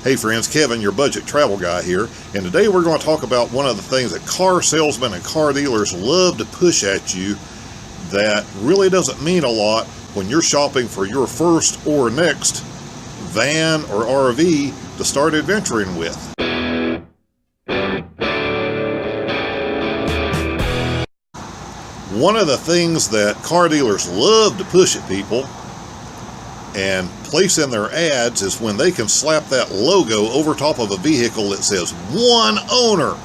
Hey friends, Kevin, your budget travel guy here, and today we're going to talk about one of the things that car salesmen and car dealers love to push at you that really doesn't mean a lot when you're shopping for your first or next van or RV to start adventuring with. One of the things that car dealers love to push at people and place in their ads is when they can slap that logo over top of a vehicle that says one owner.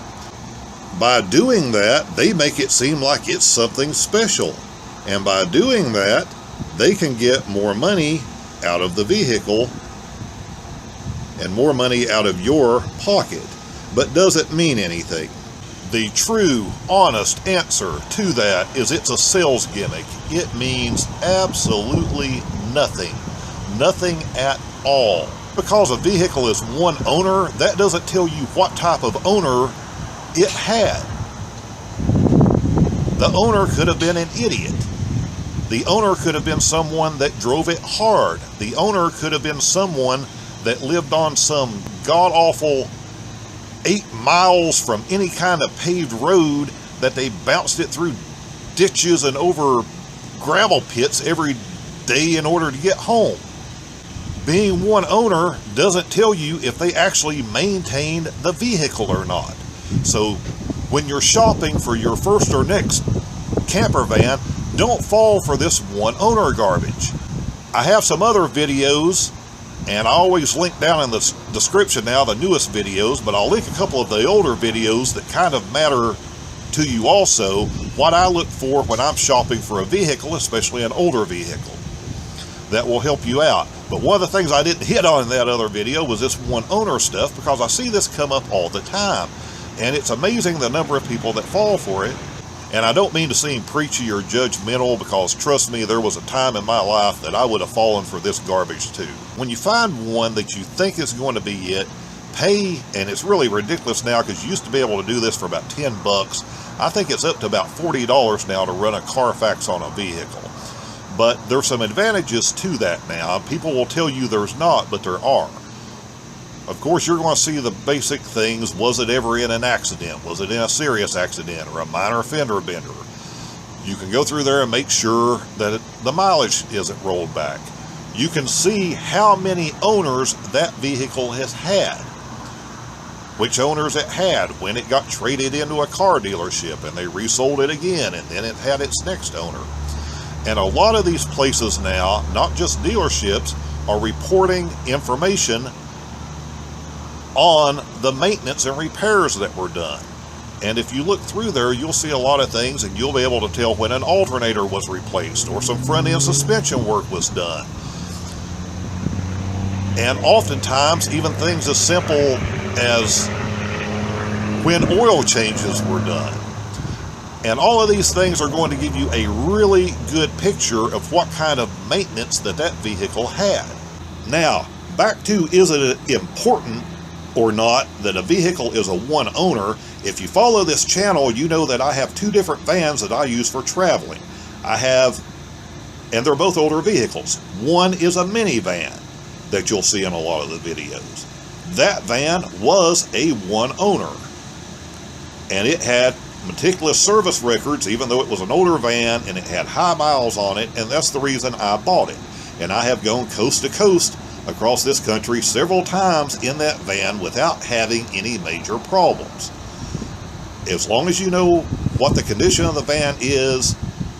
By doing that, they make it seem like it's something special. And by doing that, they can get more money out of the vehicle and more money out of your pocket. But does it mean anything? The true, honest answer to that is it's a sales gimmick. It means absolutely nothing. Nothing at all. Because a vehicle is one owner, that doesn't tell you what type of owner it had. The owner could have been an idiot. The owner could have been someone that drove it hard. The owner could have been someone that lived on some god-awful 8 miles from any kind of paved road that they bounced it through ditches and over gravel pits every day in order to get home. Being one owner doesn't tell you if they actually maintained the vehicle or not. So when you're shopping for your first or next camper van, don't fall for this one owner garbage. I have some other videos, and I always link down in the description now the newest videos, but I'll link a couple of the older videos that kind of matter to you also, what I look for when I'm shopping for a vehicle, especially an older vehicle. That will help you out. But one of the things I didn't hit on in that other video was this one owner stuff, because I see this come up all the time. And it's amazing the number of people that fall for it. And I don't mean to seem preachy or judgmental, because trust me, there was a time in my life that I would have fallen for this garbage too. When you find one that you think is going to be it, pay, and it's really ridiculous now because you used to be able to do this for about 10 bucks. I think it's up to about $40 now to run a Carfax on a vehicle. But there's some advantages to that now. People will tell you there's not, but there are. Of course, you're going to see the basic things. Was it ever in an accident? Was it in a serious accident or a minor fender bender? You can go through there and make sure that the mileage isn't rolled back. You can see how many owners that vehicle has had. Which owners it had when it got traded into a car dealership and they resold it again, and then it had its next owner. And a lot of these places now, not just dealerships, are reporting information on the maintenance and repairs that were done. And if you look through there, you'll see a lot of things, and you'll be able to tell when an alternator was replaced or some front end suspension work was done. And oftentimes, even things as simple as when oil changes were done. And all of these things are going to give you a really good picture of what kind of maintenance that vehicle had. Now, back to, is it important or not that a vehicle is a one owner? If you follow this channel, you know that I have two different vans that I use for traveling. I have, and they're both older vehicles. One is a minivan that you'll see in a lot of the videos. That van was a one owner, and it had meticulous service records, even though it was an older van and it had high miles on it, and that's the reason I bought it. And I have gone coast to coast across this country several times in that van without having any major problems. As long as you know what the condition of the van is,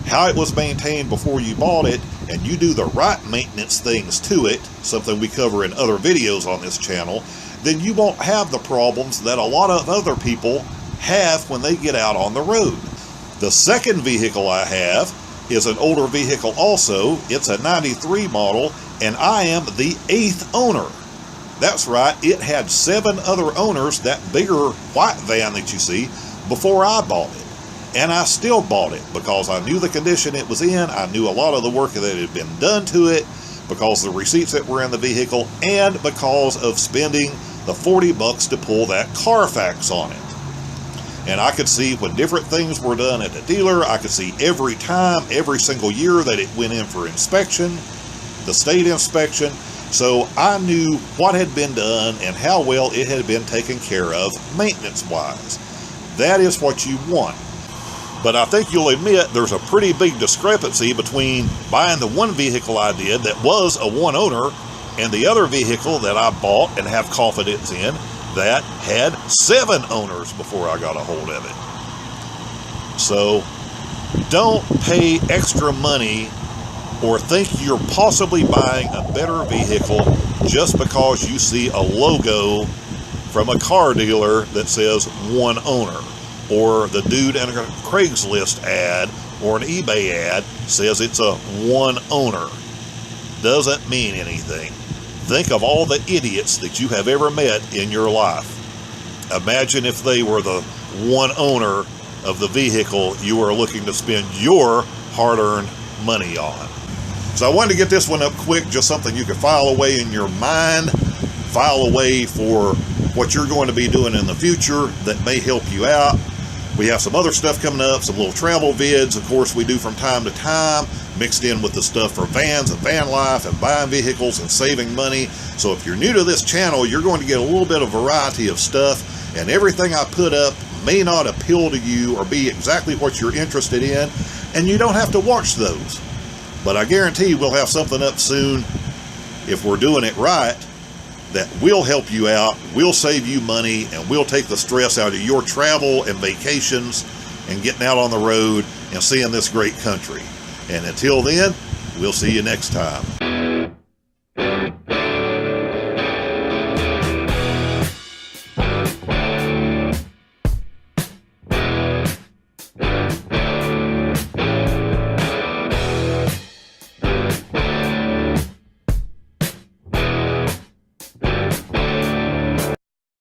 how it was maintained before you bought it, and you do the right maintenance things to it, something we cover in other videos on this channel, then you won't have the problems that a lot of other people have when they get out on the road. The second vehicle I have is an older vehicle also. It's a 93 model, and I am the 8th owner. That's right, it had 7 other owners, that bigger white van that you see, before I bought it. And I still bought it because I knew the condition it was in. I knew a lot of the work that had been done to it, because of the receipts that were in the vehicle, and because of spending the 40 bucks to pull that Carfax on it. And I could see when different things were done at the dealer. I could see every time, every single year that it went in for inspection, the state inspection. So I knew what had been done and how well it had been taken care of maintenance-wise. That is what you want. But I think you'll admit there's a pretty big discrepancy between buying the one vehicle I did that was a one owner and the other vehicle that I bought and have confidence in that had 7 owners before I got a hold of it. So don't pay extra money or think you're possibly buying a better vehicle just because you see a logo from a car dealer that says one owner, or the dude in a Craigslist ad or an eBay ad says it's a one owner. Doesn't mean anything. Think of all the idiots that you have ever met in your life. Imagine if they were the one owner of the vehicle you are looking to spend your hard-earned money on. So I wanted to get this one up quick, just something you could file away in your mind, file away for what you're going to be doing in the future that may help you out. We have some other stuff coming up, some little travel vids, of course, we do from time to time, mixed in with the stuff for vans and van life and buying vehicles and saving money. So if you're new to this channel, you're going to get a little bit of variety of stuff, and everything I put up may not appeal to you or be exactly what you're interested in, and you don't have to watch those. But I guarantee we'll have something up soon, if we're doing it right, that will help you out, will save you money, and will take the stress out of your travel and vacations and getting out on the road and seeing this great country. And until then, we'll see you next time.